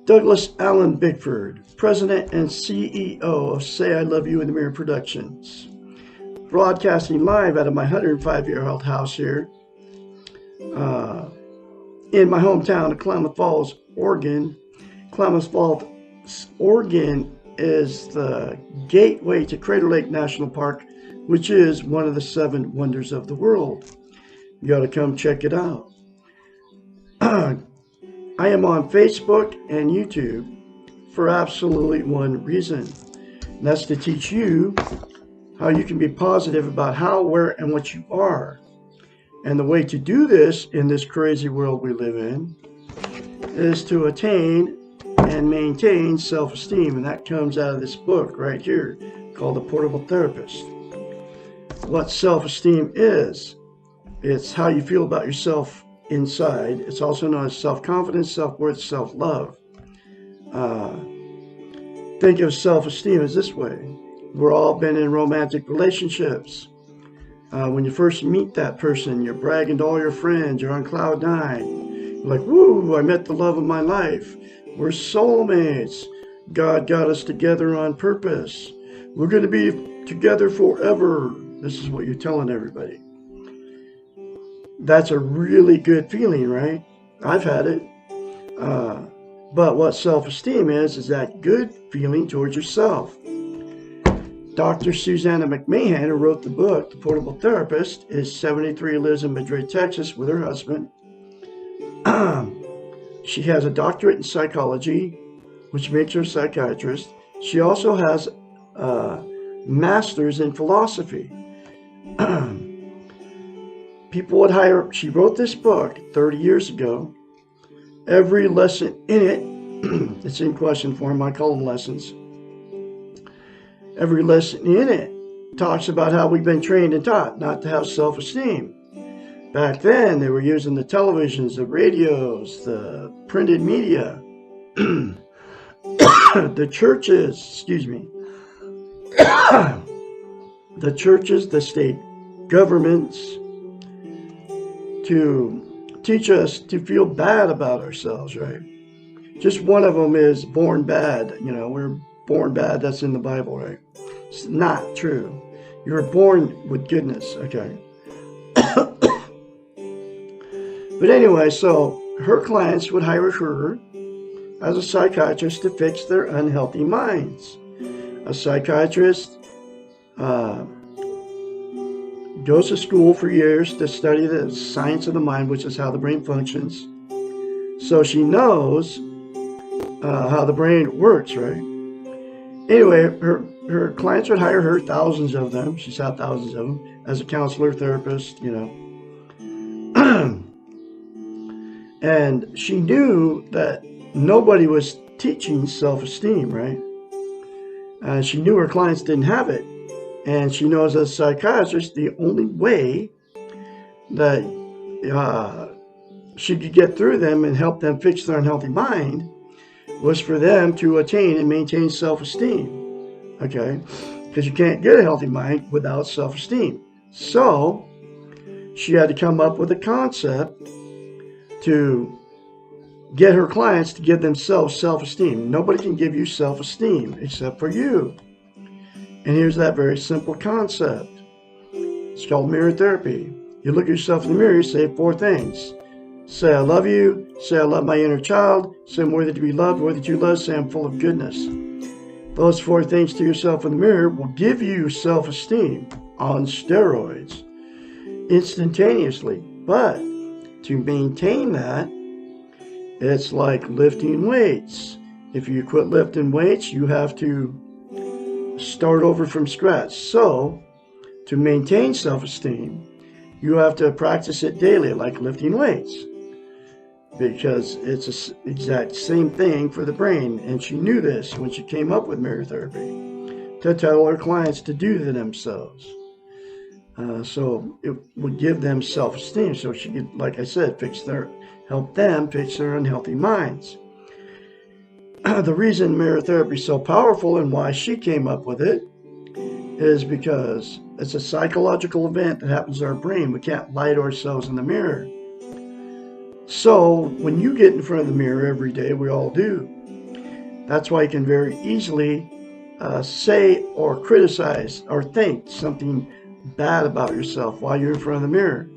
Douglas Allen Bickford, President and CEO of Say I Love You in the Mirror Productions. Broadcasting live out of my 105-year-old house here in my hometown of Klamath Falls, Oregon. Klamath Falls, Oregon is the gateway to Crater Lake National Park, which is one of the 7 wonders of the world. You got to come check it out. I am on Facebook and YouTube for absolutely one reason, and that's to teach you how you can be positive about how, where, and what you are. And the way to do this in this crazy world we live in is to attain and maintain self-esteem, and that comes out of this book right here called The Portable Therapist. What self-esteem is, it's how you feel about yourself inside. It's also known as self-confidence, self-worth, self-love. Think of self-esteem as this way. We're all been in romantic relationships. When you first meet that person, you're bragging to all your friends, you're on cloud 9. You're like, woo, I met the love of my life. We're soulmates. God got us together on purpose. We're going to be together forever. This is what you're telling everybody. That's a really good feeling, right? I've had it. But what self-esteem is that good feeling towards yourself. Dr. Susanna McMahon, who wrote the book, The Portable Therapist, is 73, lives in Madrid, Texas with her husband. She has a doctorate in psychology, which makes her a psychiatrist. She also has a master's in philosophy. People would hire, she wrote this book 30 years ago. Every lesson in it, it's in question form, I call them lessons. Every lesson in it talks about how we've been trained and taught not to have self-esteem. Back then, they were using the televisions, the radios, the printed media, the churches, the churches, the state governments, to teach us to feel bad about ourselves, right? Just one of them is born bad. You know, we're born bad. That's in the Bible, right? It's not true. You're born with goodness, okay? But anyway, so her clients would hire her as a psychiatrist to fix their unhealthy minds. A psychiatrist goes to school for years to study the science of the mind, which is how the brain functions. So she knows how the brain works, right? Anyway, her clients would hire her, thousands of them. She's had thousands of them as a counselor, therapist, you know. And she knew that nobody was teaching self-esteem, right? She knew her clients didn't have it. And she knows as a psychiatrist, the only way that she could get through them and help them fix their unhealthy mind was for them to attain and maintain self-esteem, okay? Because you can't get a healthy mind without self-esteem. So she had to come up with a concept to get her clients to give themselves self-esteem. Nobody can give you self-esteem except for you. And here's that very simple concept. It's called mirror therapy. You look at yourself in the mirror, you say 4 things. Say, I love you. Say, I love my inner child. Say, I'm worthy to be loved. Worthy to love. Say, I'm full of goodness. Those 4 things to yourself in the mirror will give you self-esteem on steroids instantaneously. But to maintain that, it's like lifting weights. If you quit lifting weights, you have to start over from scratch. So, to maintain self-esteem, you have to practice it daily, like lifting weights, because it's the exact same thing for the brain. And she knew this when she came up with mirror therapy, to tell her clients to do to themselves. So it would give them self-esteem, so she could, like I said, help them fix their unhealthy minds. The reason mirror therapy is so powerful and why she came up with it is because it's a psychological event that happens in our brain. We can't lie to ourselves in the mirror. So when you get in front of the mirror every day, we all do, That's why you can very easily say or criticize or think something bad about yourself while you're in front of the mirror.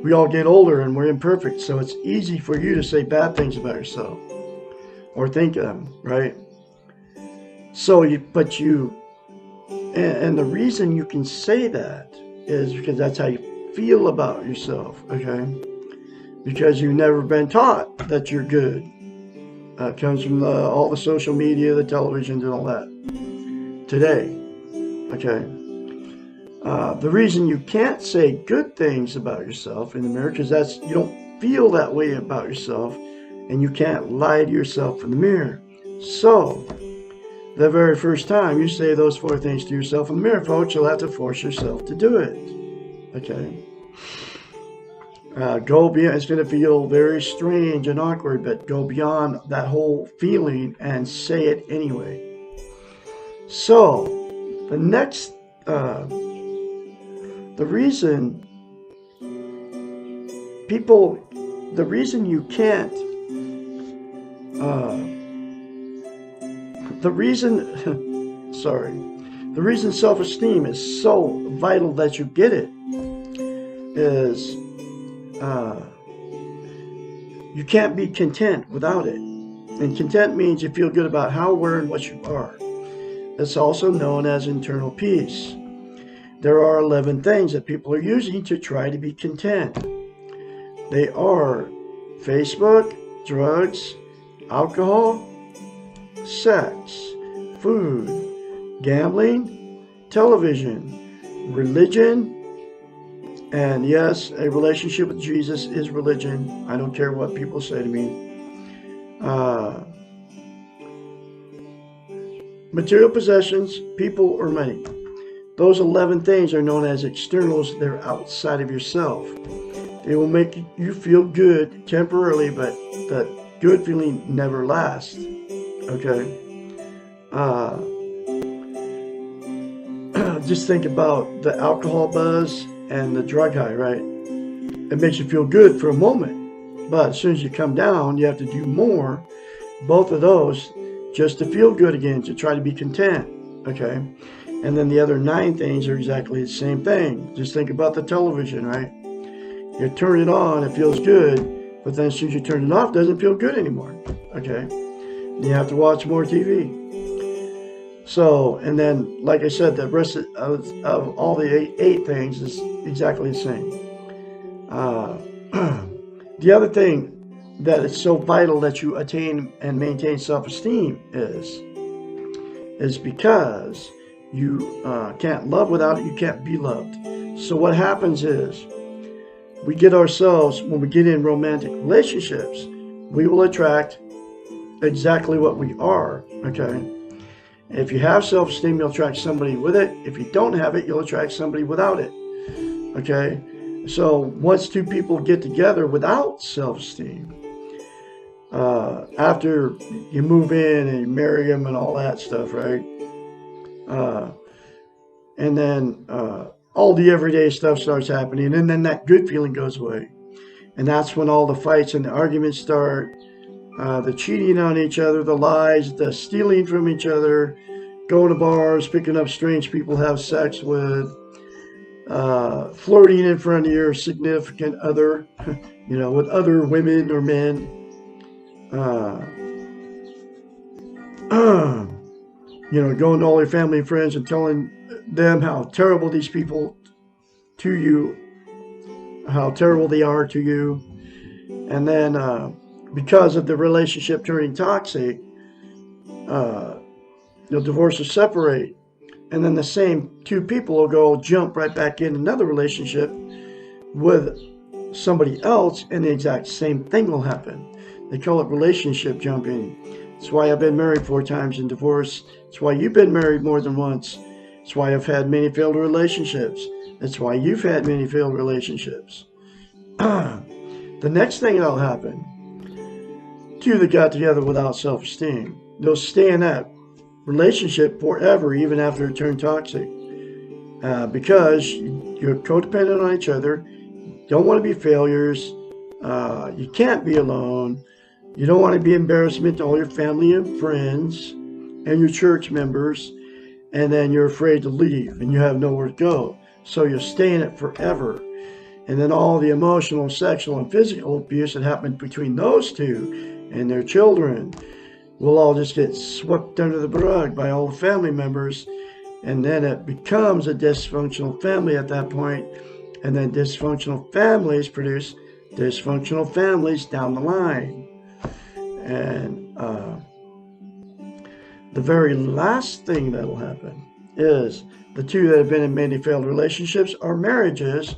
We all get older and we're imperfect, so it's easy for you to say bad things about yourself or think them, right? So and the reason you can say that is because that's how you feel about yourself, okay? Because you've never been taught that you're good. It comes from all the social media, the television, and all that today, okay? The reason you can't say good things about yourself in the mirror, because you don't feel that way about yourself, and you can't lie to yourself in the mirror. So, the very first time you say those 4 things to yourself in the mirror, folks, you'll have to force yourself to do it. Okay? Go beyond. It's going to feel very strange and awkward, but go beyond that whole feeling and say it anyway. So, the next, the reason you can't, the reason self-esteem is so vital that you get it is you can't be content without it. And content means you feel good about how, where, and what you are. It's also known as internal peace. There are 11 things that people are using to try to be content. They are Facebook, drugs, alcohol, sex, food, gambling, television, religion, and yes, a relationship with Jesus is religion. I don't care what people say to me. Material possessions, people, or money. Those 11 things are known as externals. They're outside of yourself. They will make you feel good temporarily, but that good feeling never lasts. Okay? Just think about the alcohol buzz and the drug high, right? It makes you feel good for a moment, but as soon as you come down, you have to do more, both of those, just to feel good again, to try to be content, okay? And then the other 9 things are exactly the same thing. Just think about the television, right? You turn it on, it feels good, but then as soon as you turn it off, it doesn't feel good anymore, okay? You have to watch more TV. So, and then, like I said, the rest of all the 8 things is exactly the same. The other thing that is so vital that you attain and maintain self-esteem is because you can't love without it, you can't be loved. So what happens is, we get ourselves, when we get in romantic relationships, we will attract exactly what we are, okay? If you have self-esteem, you'll attract somebody with it. If you don't have it, you'll attract somebody without it. Okay? So once 2 people get together without self-esteem, after you move in and you marry them and all that stuff, right? And then all the everyday stuff starts happening, and then that good feeling goes away. And that's when all the fights and the arguments start. The cheating on each other, the lies, the stealing from each other, going to bars, picking up strange people to have sex with, flirting in front of your significant other, with other women or men, going to all your family and friends and telling them how terrible these people to you, how terrible they are to you, and then because of the relationship turning toxic, you'll divorce or separate. And then the same 2 people will go jump right back in another relationship with somebody else, and the exact same thing will happen. They call it relationship jumping. That's why I've been married 4 times and divorced. That's why you've been married more than once. That's why I've had many failed relationships. That's why you've had many failed relationships. The next thing that'll happen, 2 that got together without self-esteem, they'll stay in that relationship forever, even after it turned toxic, because you're codependent on each other, don't want to be failures, you can't be alone, You don't want to be embarrassment to all your family and friends and your church members, and then you're afraid to leave and you have nowhere to go. So you'll stay in it forever. And then all the emotional, sexual, and physical abuse that happened between those two and their children will all just get swept under the rug by all the family members. And then it becomes a dysfunctional family at that point. And then dysfunctional families produce dysfunctional families down the line. And the very last thing that'll happen is the two that have been in many failed relationships or marriages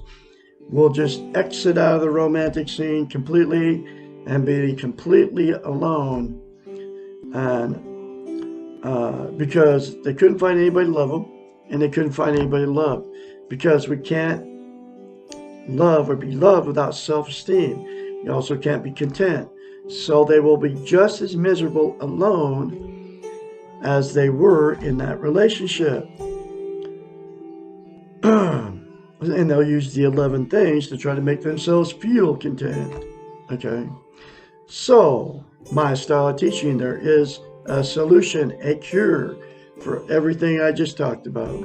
will just exit out of the romantic scene completely and be completely alone. And because they couldn't find anybody to love them, and they couldn't find anybody to love. Because we can't love or be loved without self-esteem. You also can't be content. So they will be just as miserable alone as they were in that relationship. And they'll use the 11 things to try to make themselves feel content. Okay? So, my style of teaching, there is a solution, a cure for everything I just talked about.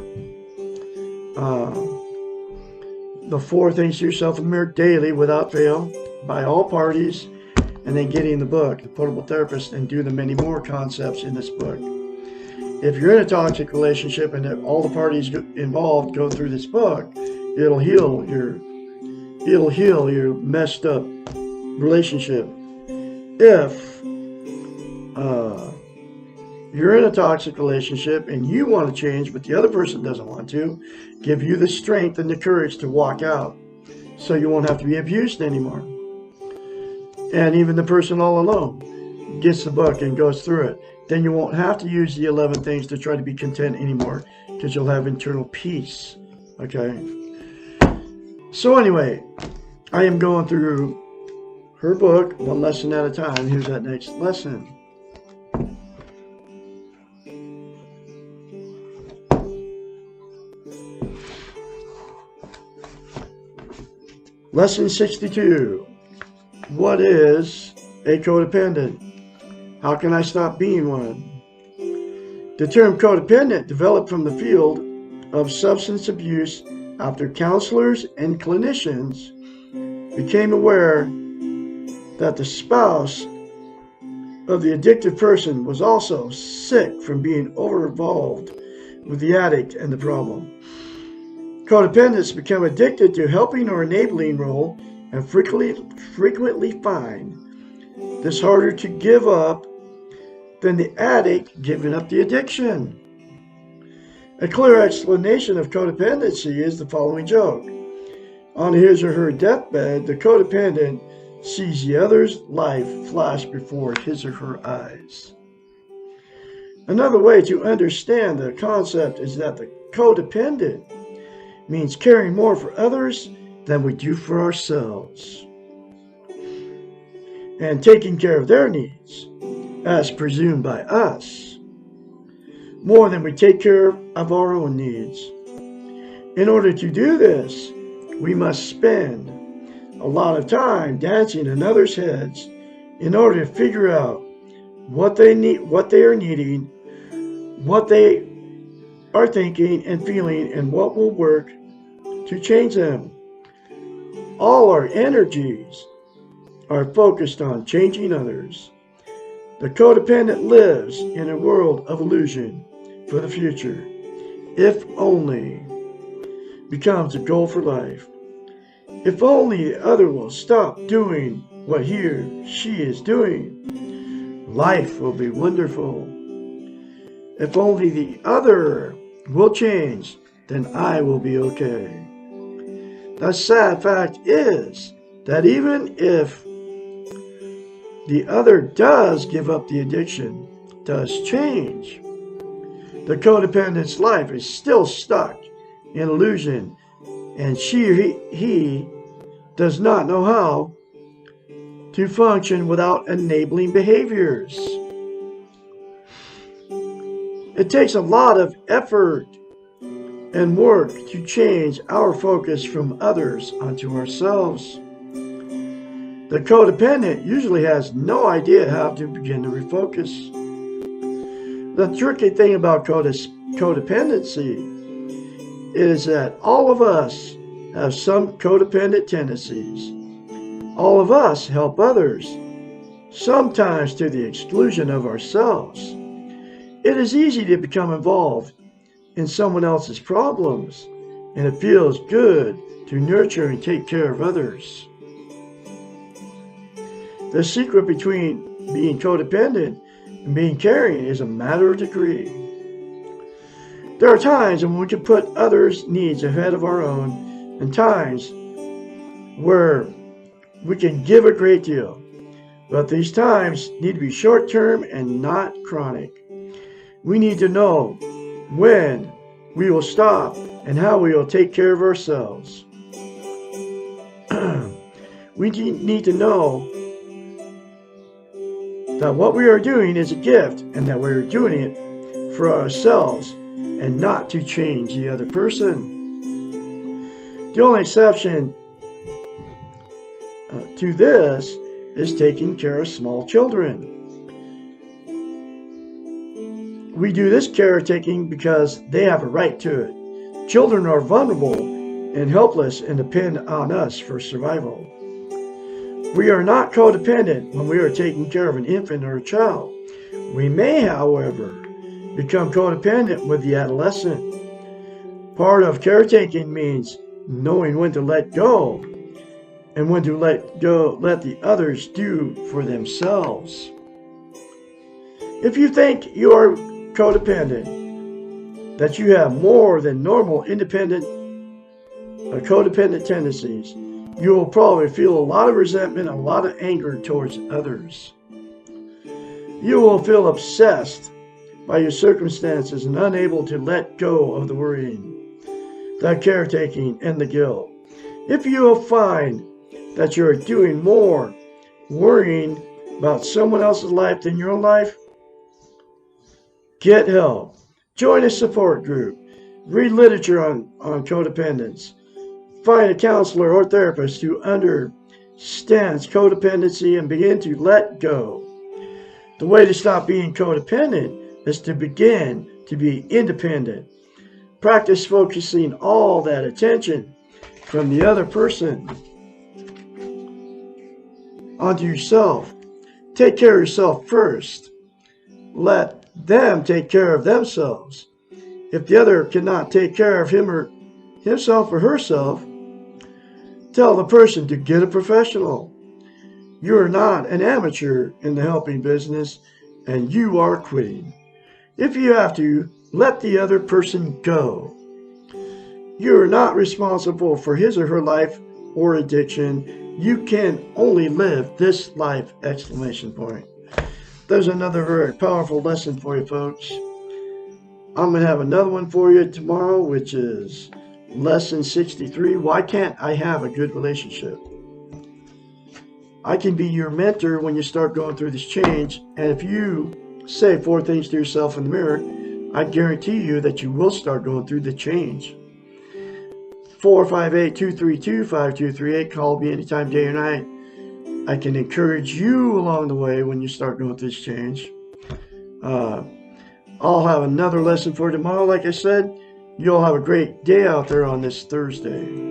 The 4 things to yourself in the mirror daily without fail by all parties, and then getting the book, The Portable Therapist, and do the many more concepts in this book. If you're in a toxic relationship and all the parties involved go through this book, it'll heal your messed up relationship. If you're in a toxic relationship and you want to change, but the other person doesn't want to, give you the strength and the courage to walk out so you won't have to be abused anymore. And even the person all alone gets the book and goes through it. Then you won't have to use the 11 things to try to be content anymore, because you'll have internal peace. Okay? So anyway, I am going through her book, one lesson at a time. Here's that next lesson. Lesson 62. What is a codependent? How can I stop being one? The term codependent developed from the field of substance abuse after counselors and clinicians became aware that the spouse of the addicted person was also sick from being over-involved with the addict and the problem. Codependents become addicted to helping or enabling role and frequently find this harder to give up than the addict giving up the addiction. A clear explanation of codependency is the following joke. On his or her deathbed, the codependent sees the other's life flash before his or her eyes. Another way to understand the concept is that the codependent means caring more for others than we do for ourselves, and taking care of their needs, as presumed by us, more than we take care of our own needs. In order to do this, we must spend a lot of time dancing in others' heads in order to figure out what they need, what they are needing, what they are thinking and feeling, and what will work to change them. All our energies are focused on changing others. The codependent lives in a world of illusion for the future. If only becomes a goal for life. If only the other will stop doing what he or she is doing, life will be wonderful. If only the other will change, then I will be okay. The sad fact is that even if the other does give up the addiction, does change, the codependent's life is still stuck in illusion, and he does not know how to function without enabling behaviors. It takes a lot of effort and work to change our focus from others onto ourselves. The codependent usually has no idea how to begin to refocus. The tricky thing about codependency is that all of us have some codependent tendencies. All of us help others, sometimes to the exclusion of ourselves. It is easy to become involved in someone else's problems, and it feels good to nurture and take care of others. The secret between being codependent and being caring is a matter of degree. There are times when we can put others' needs ahead of our own, and times where we can give a great deal. But these times need to be short-term and not chronic. We need to know when we will stop and how we will take care of ourselves. We need to know that what we are doing is a gift, and that we are doing it for ourselves and not to change the other person. The only exception to this is taking care of small children. We do this caretaking because they have a right to it. Children are vulnerable and helpless and depend on us for survival. We are not codependent when we are taking care of an infant or a child. We may, however, become codependent with the adolescent. Part of caretaking means knowing when to let go and when to let the others do for themselves. If you think you are codependent, that you have more than normal codependent tendencies, you will probably feel a lot of resentment and a lot of anger towards others. You will feel obsessed by your circumstances and unable to let go of the worrying, the caretaking, and the guilt. If you will find that you are doing more worrying about someone else's life than your own life, get help. Join a support group. Read literature on codependence. Find a counselor or therapist who understands codependency and begin to let go. The way to stop being codependent is to begin to be independent. Practice focusing all that attention from the other person onto yourself. Take care of yourself first. Let them take care of themselves. If the other cannot take care of himself or herself, tell the person to get a professional. You are not an amateur in the helping business, and you are quitting. If you have to, let the other person go. You are not responsible for his or her life or addiction. You can only live this life! There's another very powerful lesson for you, folks. I'm going to have another one for you tomorrow, which is Lesson 63. Why can't I have a good relationship? I can be your mentor when you start going through this change. And if you say 4 things to yourself in the mirror, I guarantee you that you will start going through the change. 458-232-5238. Call me anytime, day or night. I can encourage you along the way when you start going through this change. I'll have another lesson for tomorrow. Like I said, you'll have a great day out there on this Thursday.